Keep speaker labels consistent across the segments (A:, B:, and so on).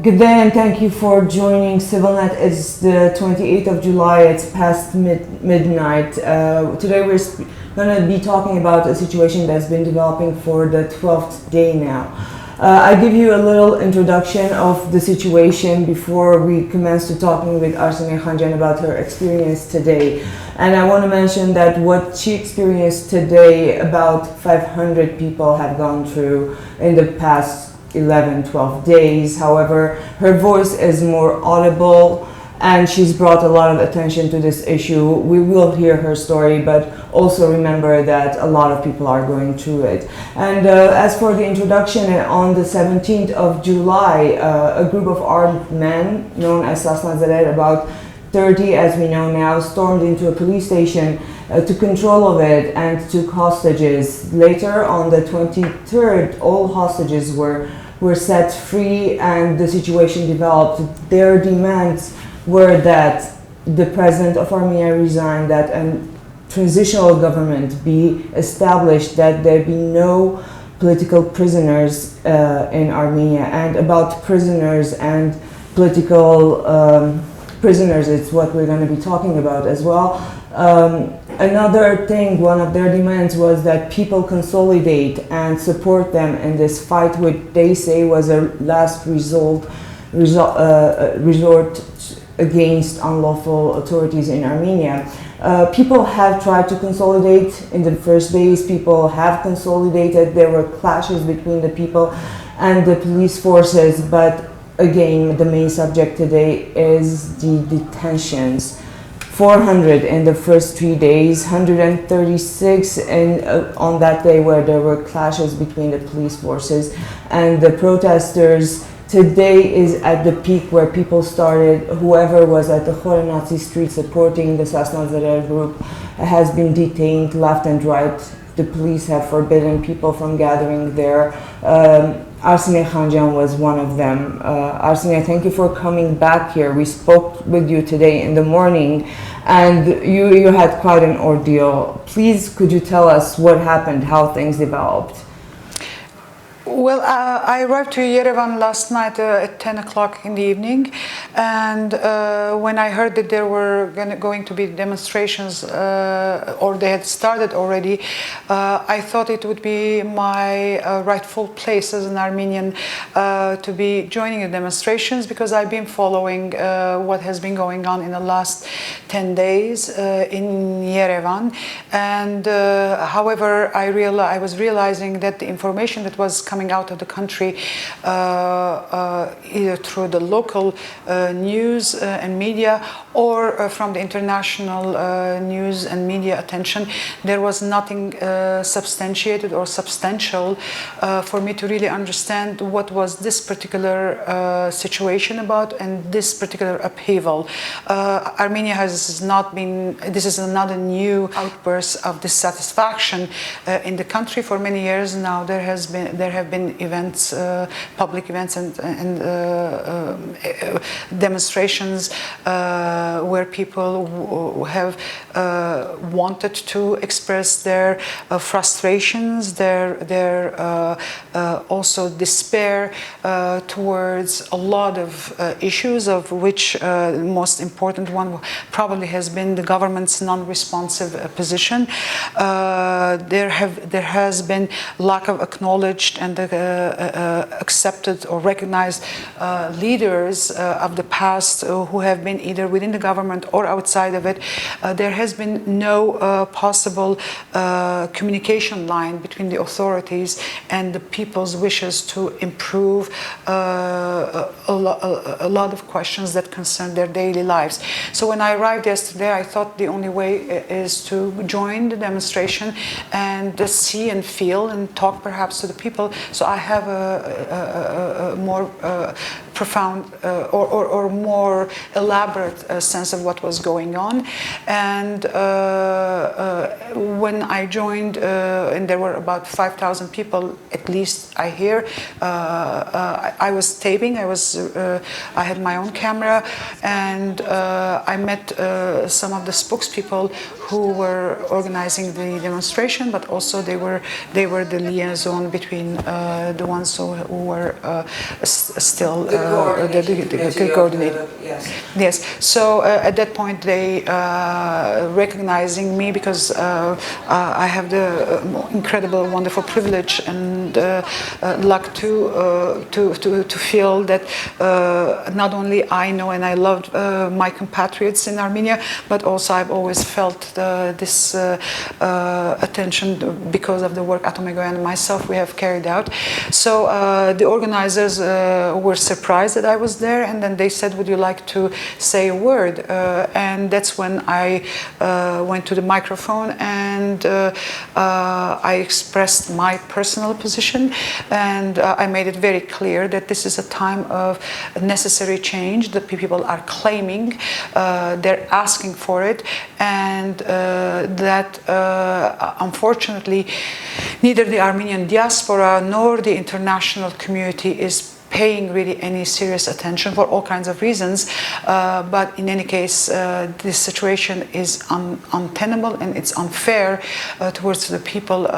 A: Good day and thank you for joining Civilnet. It's the 28th of July, it's past midnight. Today we're going to be talking about a situation that's been developing for the 12th day now. I give you a little introduction of the situation before we commence to talking with Arsinee Khanjian about her experience today. And I want to mention that what she experienced today, about 500 people have gone through in the past 11-12 days. However, her voice is more audible and she's brought a lot of attention to this issue. We will hear her story, but also remember that a lot of people are going through it. And as for the introduction, on the 17th of July, a group of armed men known as Sasnazadeh, about 30 as we know now, stormed into a police station to control of it and took hostages. Later, on the 23rd, all hostages were set free and the situation developed. Their demands were that the president of Armenia resign, that a transitional government be established, that there be no political prisoners in Armenia. And about prisoners and political prisoners, it's what we're going to be talking about as well. Another thing, one of their demands was that people consolidate and support them in this fight, which they say was a last resort against unlawful authorities in Armenia. People have tried to consolidate in the first days. People have consolidated. There were clashes between the people and the police forces, but again, the main subject today is the detentions. 400 in the first 3 days, 136 on that day where there were clashes between the police forces and the protesters. Today is at the peak where people started, whoever was at the Khorenazi Street supporting the Sasnazadeh group has been detained left and right. The police have forbidden people from gathering there. Arsinee Khanjian was one of them. Arsinee, thank you for coming back here. We spoke with you today in the morning and you had quite an ordeal. Please, could you tell us what happened, how things developed?
B: Well, I arrived to Yerevan last night at 10 o'clock in the evening, and when I heard that there were going to be demonstrations, or they had started already, I thought it would be my rightful place as an Armenian to be joining the demonstrations, because I've been following what has been going on in the last 10 days in Yerevan. And however, I was realizing that the information that was coming out of the country, either through the local news and media or from the international news and media attention, there was nothing substantiated or substantial for me to really understand what was this particular situation about and this particular upheaval. Armenia has not been, this is not a new outburst of dissatisfaction in the country. For many years now there have been events, public events and demonstrations where people have wanted to express their frustrations, their also despair towards a lot of issues, of which the most important one probably has been the government's non-responsive position. There has been lack of acknowledged and accepted or recognized leaders of the past who have been either within the government or outside of it. There has been no possible communication line between the authorities and the people's wishes to improve a lot of questions that concern their daily lives. So when I arrived yesterday, I thought the only way is to join the demonstration and see and feel and talk perhaps to the people. So I have a more profound or more elaborate sense of what was going on. And when I joined, and there were about 5,000 people, at least I hear, I was taping, I had my own camera, and I met some of the spokespeople who were organizing the demonstration, but also they were the liaison between the ones who were still coordinator.
A: Yes.
B: Yes. So at that point, they recognizing me because I have the incredible, wonderful privilege and luck to feel that not only I know and I love my compatriots in Armenia, but also I've always felt this attention because of the work Atomego and myself we have carried out. So the organizers were surprised that I was there, and then they said, "Would you like to say a word?" And that's when I went to the microphone and I expressed my personal position, and I made it very clear that this is a time of necessary change. The people are claiming, they're asking for it, and that unfortunately neither the Armenian diaspora nor the international community is paying really any serious attention for all kinds of reasons, but in any case this situation is untenable and it's unfair towards the people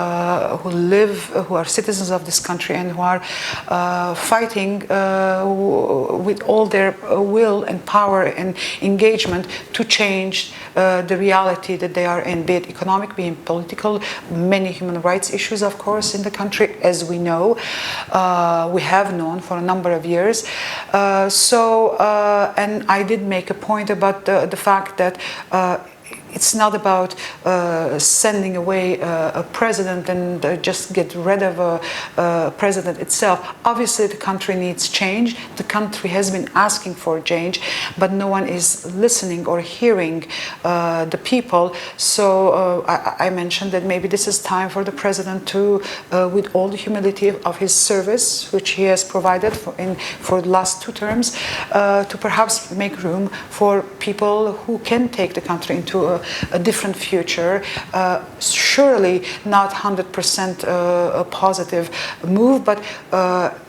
B: who live, who are citizens of this country and who are fighting with all their will and power and engagement to change the reality that they are in, be it economic, be it political, many human rights issues of course in the country, as we know, we have known for a number of years. And I did make a point about the fact that it's not about sending away a president and just get rid of a president itself. Obviously, the country needs change. The country has been asking for change, but no one is listening or hearing the people. So I mentioned that maybe this is time for the president to, with all the humility of his service, which he has provided for the last 2 terms, to perhaps make room for people who can take the country into a different future, surely not 100% a positive move, but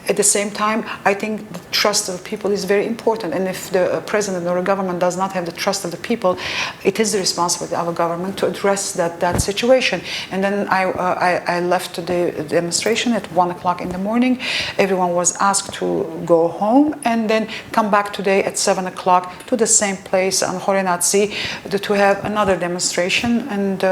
B: at the same time, I think the trust of the people is very important. And if the president or a government does not have the trust of the people, it is the responsibility of a government to address that situation. And then I left the demonstration at 1 o'clock in the morning. Everyone was asked to go home and then come back today at 7 o'clock to the same place on Horenatsi to have another demonstration and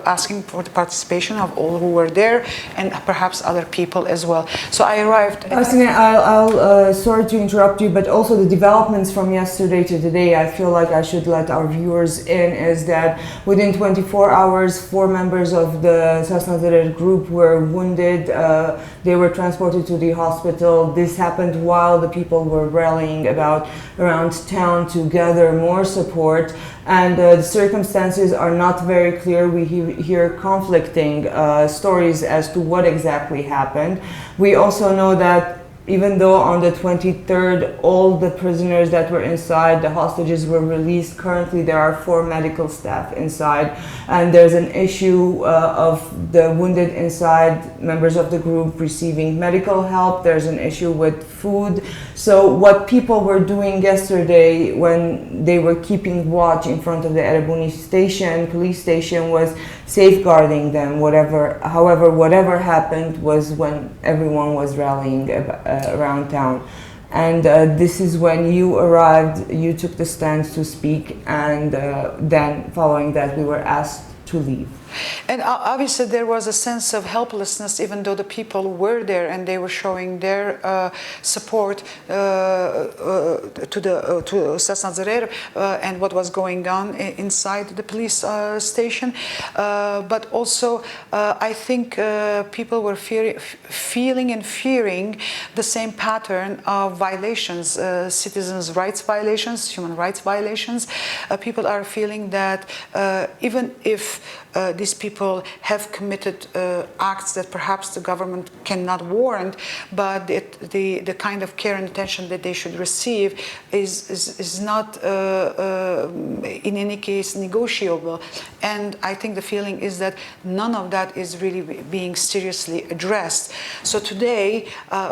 B: asking for the participation of all who were there and perhaps other people as well. So I arrived.
A: Arsinee, I'll sorry to interrupt you, but also the developments from yesterday to today, I feel like I should let our viewers in, is that within 24 hours, 4 members of the Sasnazarer group were wounded. They were transported to the hospital. This happened while the people were rallying around town to gather more support. And the circumstances are not very clear. We hear conflicting stories as to what exactly happened. We also know that even though on the 23rd all the prisoners that were inside, the hostages, were released, currently there are 4 medical staff inside, and there's an issue of the wounded inside, members of the group receiving medical help. There's an issue with food. So what people were doing yesterday when they were keeping watch in front of the Erebuni station, police station, was safeguarding them. However, whatever happened was when everyone was rallying around town. And this is when you arrived, you took the stand to speak, and then following that we were asked to leave.
B: And obviously there was a sense of helplessness, even though the people were there and they were showing their support to Sasnazarer and what was going on inside the police station. But also I think people were feeling and fearing the same pattern of violations, citizens' rights violations, human rights violations. People are feeling that even if these people have committed acts that perhaps the government cannot warrant, but the kind of care and attention that they should receive is not in any case negotiable. And I think the feeling is that none of that is really being seriously addressed. So today,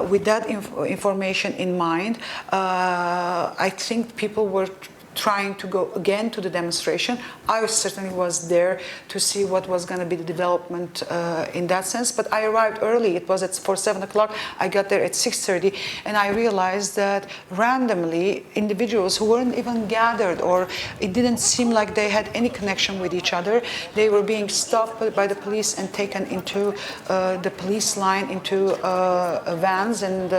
B: with that information in mind, I think people were trying to go again to the demonstration. I certainly was there to see what was going to be the development in that sense, but I arrived early. It was for 7 o'clock. I got there at 6:30, and I realized that randomly individuals who weren't even gathered, or it didn't seem like they had any connection with each other, they were being stopped by the police and taken into the police line, into vans and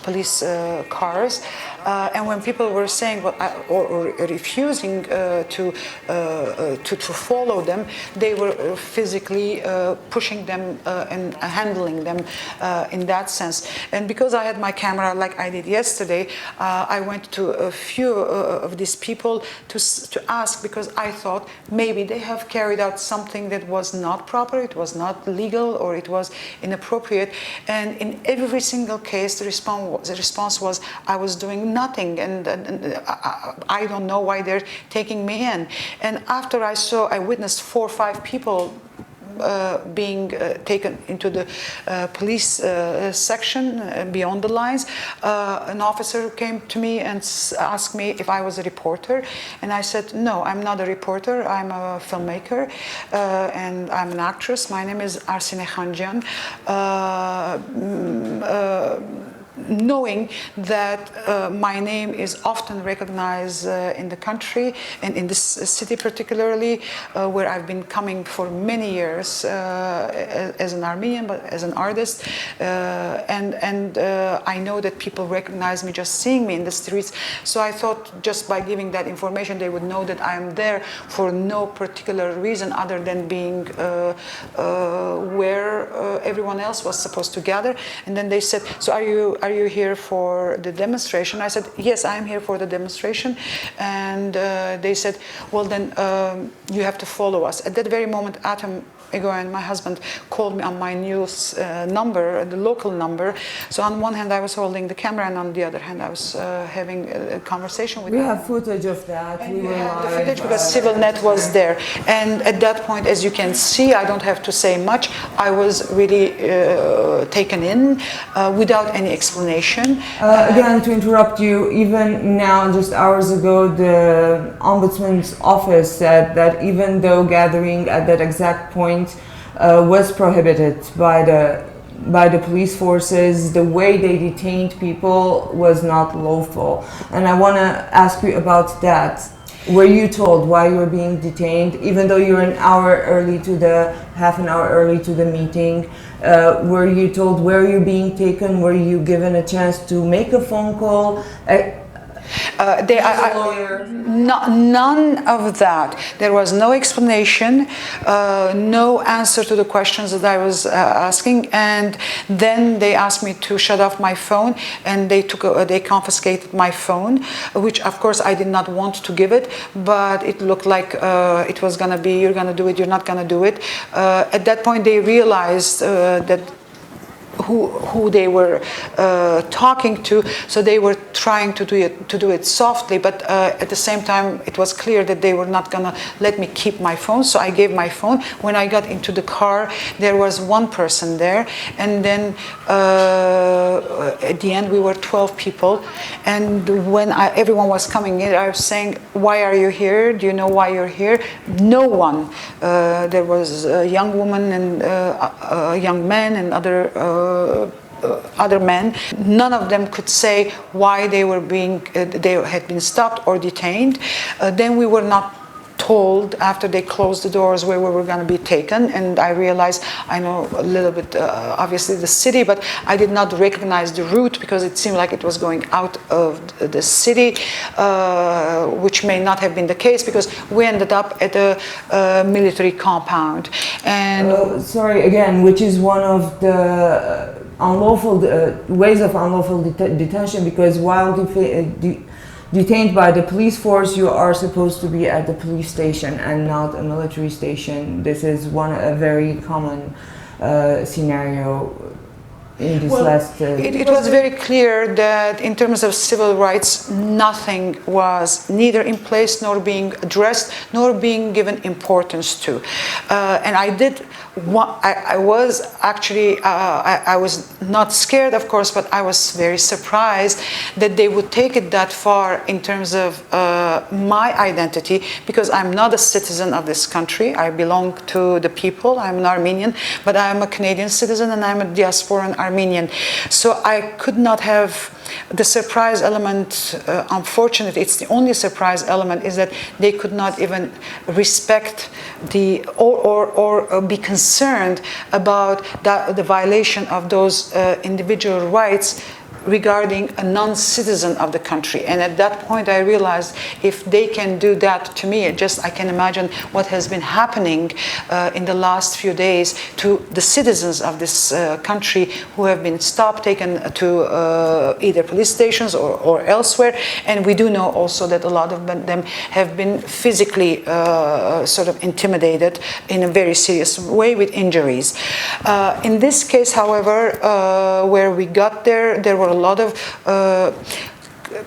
B: police cars. And when people were saying or refusing to follow them, they were physically pushing them and handling them in that sense. And because I had my camera, like I did yesterday, I went to a few of these people to ask, because I thought maybe they have carried out something that was not proper, it was not legal, or it was inappropriate. And in every single case, the response was, I was doing nothing, and I don't know why they're taking me in. And after I witnessed 4 or 5 people being taken into the police section beyond the lines. An officer came to me and asked me if I was a reporter, and I said, no, I'm not a reporter, I'm a filmmaker, and I'm an actress. My name is Arsinee Khanjian. Knowing that my name is often recognized in the country and in this city particularly, where I've been coming for many years as an Armenian, but as an artist, and I know that people recognize me just seeing me in the streets. So I thought just by giving that information, they would know that I am there for no particular reason other than being where everyone else was supposed to gather. And then they said, so are you here for the demonstration? I said, yes, I'm here for the demonstration. And they said, well, then you have to follow us. At that very moment, Atom and my husband called me on my news number, the local number. So on one hand I was holding the camera, and on the other hand I was having a conversation with them.
A: We have footage of that.
B: And we have the footage because Civilnet was there. And at that point, as you can see, I don't have to say much. I was really taken in without any explanation.
A: Again, to interrupt you, even now, just hours ago, the Ombudsman's office said that even though gathering at that exact point was prohibited by the police forces, the way they detained people was not lawful. And I want to ask you about that. Were you told why you were being detained, even though you were half an hour early to the meeting? Were you told where you're being taken? Were you given a chance to make a phone call?
B: None of that. There was no explanation, no answer to the questions that I was asking, and then they asked me to shut off my phone, and they confiscated my phone, which of course I did not want to give it, but it looked like it was gonna be, you're gonna do it, you're not gonna do it. At that point they realized that who they were talking to, so they were trying to do it softly, but at the same time it was clear that they were not gonna let me keep my phone, so I gave my phone. When I got into the car, there was one person there, and then at the end we were 12 people, and when everyone was coming in, I was saying, why are you here? Do you know why you're here? No one. There was a young woman and a young man and other men. None of them could say why they had been stopped or detained. Then we were not told after they closed the doors where we were going to be taken, and I realized I know a little bit obviously the city, but I did not recognize the route because it seemed like it was going out of the city, which may not have been the case because we ended up at a military compound. And
A: sorry again, which is one of the unlawful ways of unlawful detention, because while detained by the police force, you are supposed to be at the police station and not a military station. This is a very common scenario in this last...
B: It was very clear that in terms of civil rights, nothing was neither in place nor being addressed nor being given importance to. And I did I was actually, I was not scared, of course, but I was very surprised that they would take it that far in terms of my identity, because I'm not a citizen of this country. I belong to the people. I'm an Armenian, but I'm a Canadian citizen and I'm a diasporan Armenian. So I could not have the surprise element. Unfortunately, it's the only surprise element is that they could not even respect or be concerned about the violation of those individual rights regarding a non-citizen of the country. And at that point I realized, if they can do that to me, I can imagine what has been happening in the last few days to the citizens of this country who have been stopped, taken to either police stations or elsewhere. And we do know also that a lot of them have been physically sort of intimidated in a very serious way with injuries. In this case, however, where we got there were a lot of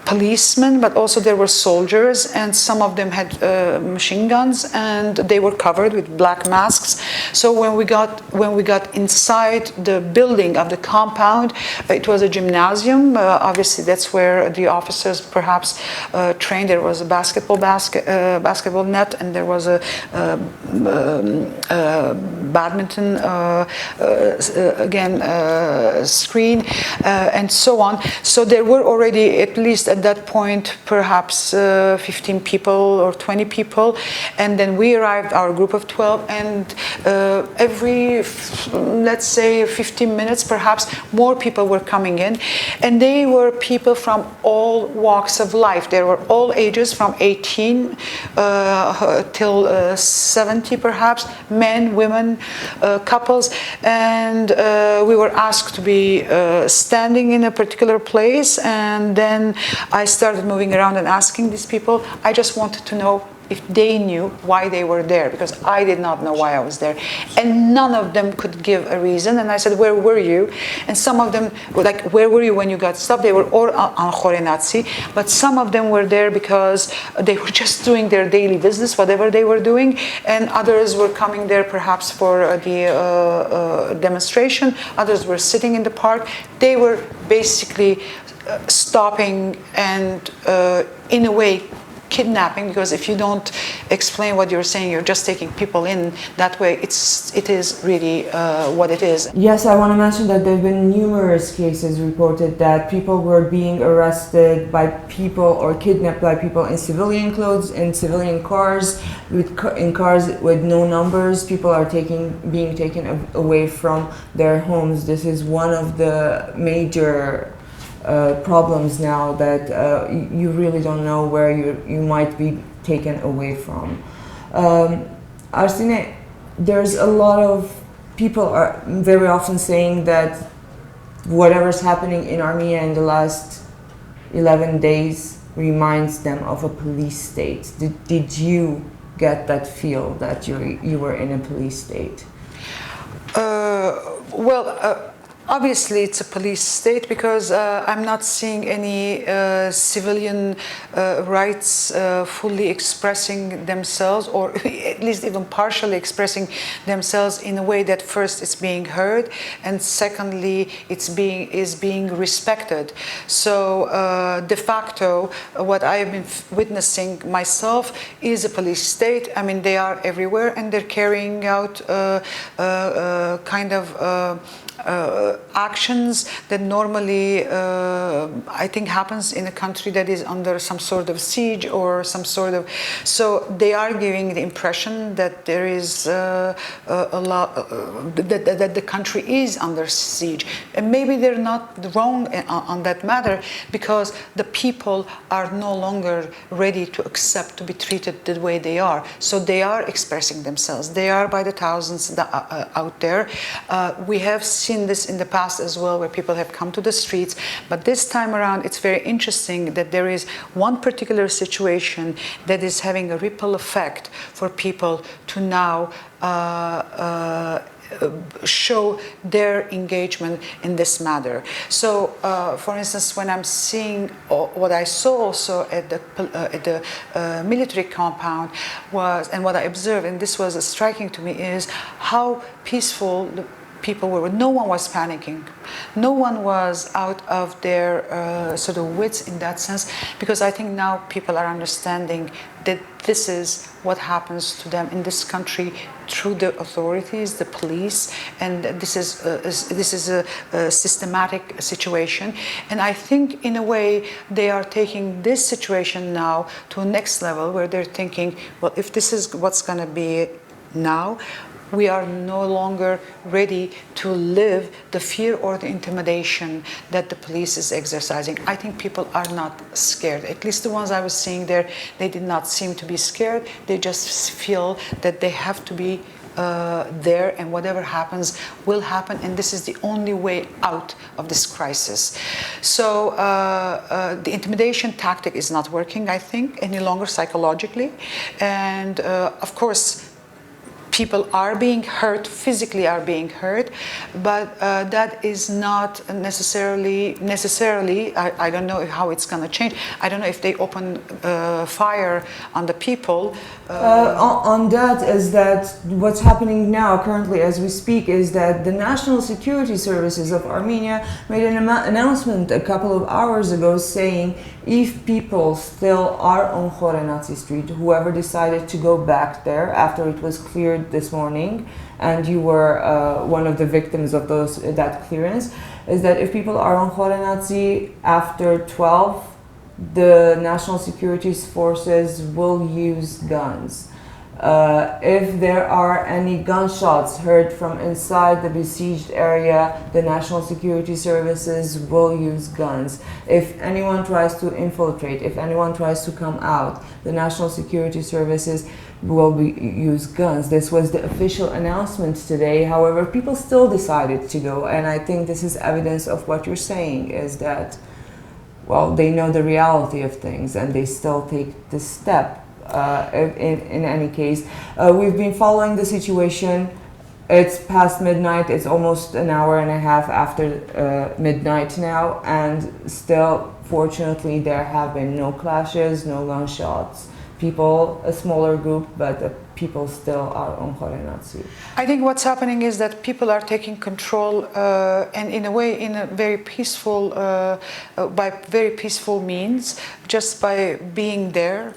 B: policemen, but also there were soldiers, and some of them had machine guns, and they were covered with black masks. So when we got inside the building of the compound, it was a gymnasium. Obviously, that's where the officers perhaps trained. There was a basketball net, and there was a badminton screen, and so on. So there were already, at least at that point, perhaps 15 people or 20 people, and then we arrived, our group of 12, and every, let's say, 15 minutes perhaps, more people were coming in, and they were people from all walks of life. They were all ages, from 18 till 70 perhaps, men, women, couples, and we were asked to be standing in a particular place, and then I started moving around and asking these people. I just wanted to know if they knew why they were there, because I did not know why I was there. And none of them could give a reason. And I said, where were you? And some of them were like, where were you when you got stopped? They were all on Khorenatsi, but some of them were there because they were just doing their daily business, whatever they were doing. And others were coming there perhaps for the demonstration. Others were sitting in the park. They were basically stopping and in a way kidnapping, because if you don't explain what you're saying, you're just taking people in that way. It is really what it is.
A: Yes, I want to mention that there have been numerous cases reported that people were being arrested by people or kidnapped by people in civilian clothes, in civilian cars, in cars with no numbers. People are being taken away from their homes. This is one of the major problems now, that you really don't know where you might be taken away from. Arsinee, there's a lot of people are very often saying that whatever's happening in Armenia in the last 11 days reminds them of a police state. Did you get that feel that you were in a police state?
B: Obviously, it's a police state, because I'm not seeing any civilian rights fully expressing themselves, or at least even partially expressing themselves in a way that, first, it's being heard, and secondly, is being respected. So de facto, what I have been witnessing myself is a police state. I mean, they are everywhere, and they're carrying out kind of actions that normally I think happens in a country that is under some sort of siege or some sort of, so they are giving the impression that there is a lot that the country is under siege, and maybe they're not wrong on that matter, because the people are no longer ready to accept to be treated the way they are. So they are expressing themselves. They are by the thousands out there. We have seen this in the past as well, where people have come to the streets, but this time around it's very interesting that there is one particular situation that is having a ripple effect for people to now show their engagement in this matter. So, for instance, when I'm seeing what I saw also at the military compound was, and what I observed, and this was striking to me, is how peaceful the people were. No one was panicking. No one was out of their sort of wits in that sense, because I think now people are understanding that this is what happens to them in this country through the authorities, the police, and this is a systematic situation. And I think in a way they are taking this situation now to a next level, where they're thinking, well, if this is what's going to be now, we are no longer ready to live the fear or the intimidation that the police is exercising. I think people are not scared. At least the ones I was seeing there, they did not seem to be scared. They just feel that they have to be there, and whatever happens will happen, and this is the only way out of this crisis. So the intimidation tactic is not working, I think, any longer psychologically. And of course, people are being hurt, physically are being hurt, but that is not necessarily, I don't know how it's going to change. I don't know if they open fire on the people.
A: On that is that what's happening now currently as we speak is that the National Security Services of Armenia made an announcement a couple of hours ago saying if people still are on Khorenaci Street, whoever decided to go back there after it was cleared this morning, and you were one of the victims of that clearance, is that if people are on Khorenaci after 12, the National Security Forces will use guns. If there are any gunshots heard from inside the besieged area, the National Security Services will use guns. If anyone tries to infiltrate, if anyone tries to come out, the National Security Services will use guns. This was the official announcement today. However, people still decided to go, and I think this is evidence of what you're saying, is that, well, they know the reality of things and they still take this step. In any case, we've been following the situation. It's past midnight. It's almost an hour and a half after midnight now, and still, fortunately, there have been no clashes, no gunshots. People, a smaller group, but people still are on Khorenaci.
B: I think what's happening is that people are taking control, and in a way, in a very peaceful, by very peaceful means, just by being there.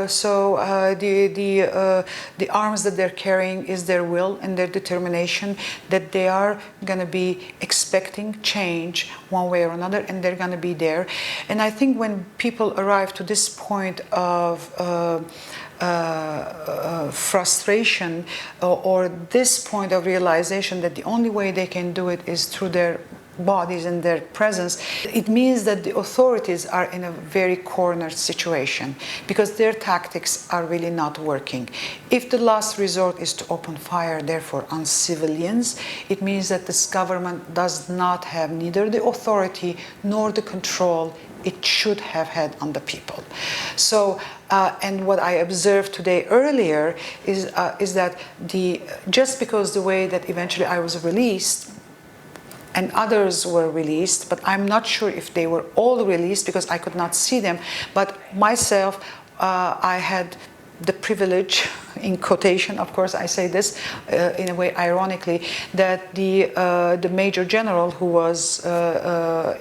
B: So the arms that they're carrying is their will and their determination that they are going to be expecting change one way or another, and they're going to be there. And I think when people arrive to this point of frustration or this point of realization that the only way they can do it is through their bodies and their presence, it means that the authorities are in a very cornered situation because their tactics are really not working. If the last resort is to open fire, therefore, on civilians, it means that this government does not have neither the authority nor the control it should have had on the people. So, and what I observed today earlier is that just because the way that eventually I was released and others were released, but I'm not sure if they were all released because I could not see them, but myself, I had the privilege, in quotation, of course I say this in a way ironically, that the Major General who was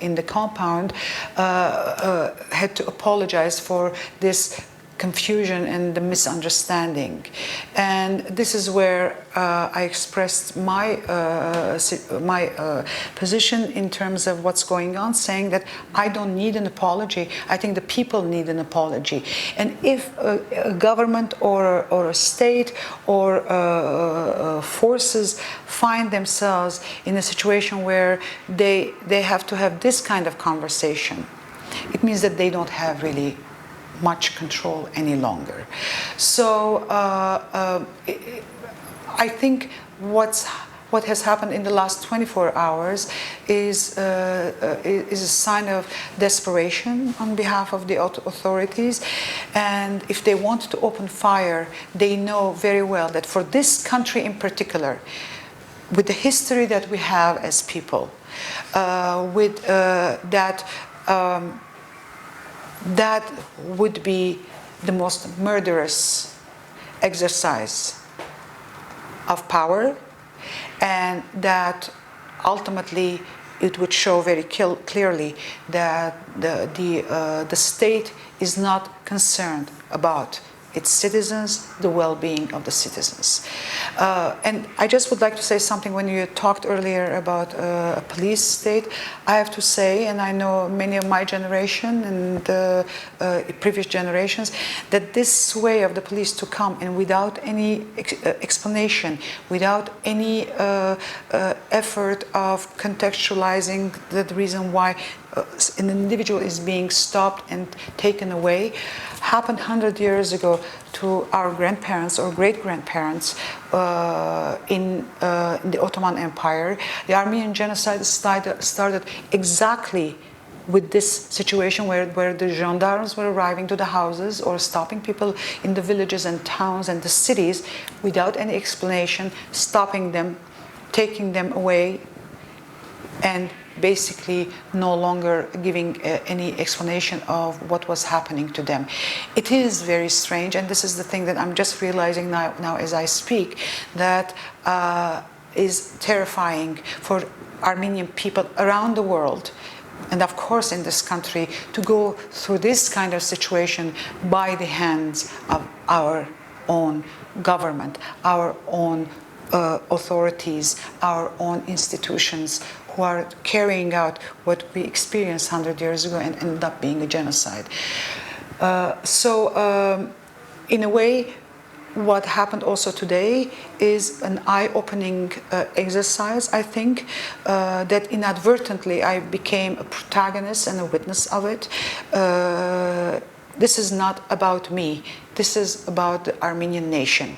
B: in the compound had to apologize for this confusion and the misunderstanding. And this is where I expressed my position in terms of what's going on, saying that I don't need an apology. I think the people need an apology. And if a government or a state or forces find themselves in a situation where they have to have this kind of conversation, it means that they don't have really much control any longer. So I think what has happened in the last 24 hours is a sign of desperation on behalf of the authorities. And if they want to open fire, they know very well that for this country in particular, with the history that we have as people, with that would be the most murderous exercise of power, and that ultimately it would show very clearly that the state is not concerned about its citizens, the well-being of the citizens. And I just would like to say something. When you talked earlier about a police state, I have to say, and I know many of my generation and previous generations, that this way of the police to come and without any explanation, without any effort of contextualizing the reason why an individual is being stopped and taken away, happened 100 years ago to our grandparents or great-grandparents in the Ottoman Empire. The Armenian genocide started exactly with this situation where the gendarmes were arriving to the houses or stopping people in the villages and towns and the cities without any explanation, stopping them, taking them away, and basically no longer giving any explanation of what was happening to them. It is very strange, and this is the thing that I'm just realizing now as I speak, that is terrifying for Armenian people around the world, and of course in this country, to go through this kind of situation by the hands of our own government, our own authorities, our own institutions, who are carrying out what we experienced 100 years ago and ended up being a genocide. In a way, what happened also today is an eye-opening exercise, I think, that inadvertently I became a protagonist and a witness of it. This is not about me. This is about the Armenian nation.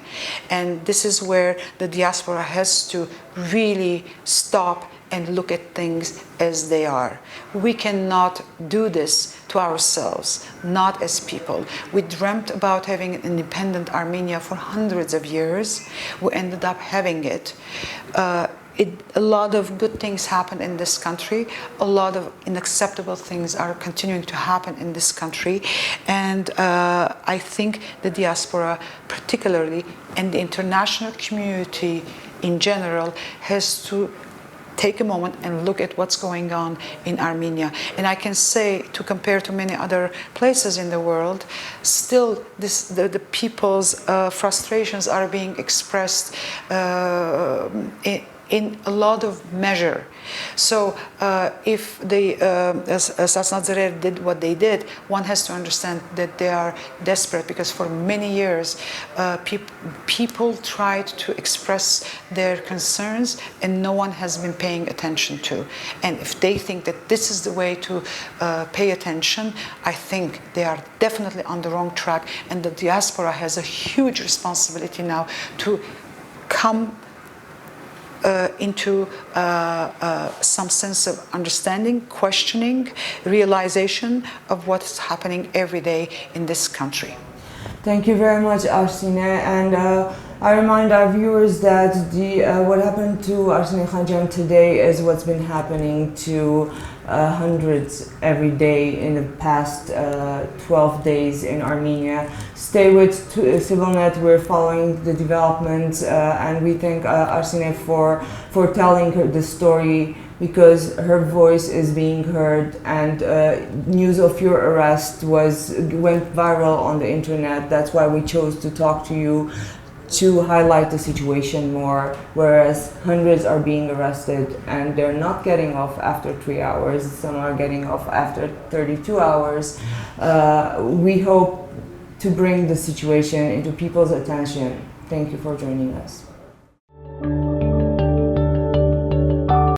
B: And this is where the diaspora has to really stop and look at things as they are. We cannot do this to ourselves, not as people. We dreamt about having an independent Armenia for hundreds of years. We ended up having it. A lot of good things happen in this country. A lot of unacceptable things are continuing to happen in this country. And I think the diaspora particularly, and the international community in general, has to take a moment and look at what's going on in Armenia. And I can say, to compare to many other places in the world, still the people's frustrations are being expressed in a lot of measure. So if as Asnadzare did what they did, one has to understand that they are desperate, because for many years people tried to express their concerns and no one has been paying attention to. And if they think that this is the way to pay attention, I think they are definitely on the wrong track, and the diaspora has a huge responsibility now to come into some sense of understanding, questioning, realization of what's happening every day in this country.
A: Thank you very much, Arsinee. And I remind our viewers that what happened to Arsinee Khanjian today is what's been happening to hundreds every day in the past 12 days in Armenia. Stay with Civilnet. We're following the developments, and we thank Arsinee for telling the story, because her voice is being heard, and news of your arrest went viral on the internet. That's why we chose to talk to you, to highlight the situation more, whereas hundreds are being arrested and they're not getting off after 3 hours. Some are getting off after 32 hours. We hope to bring the situation into people's attention. Thank you for joining us.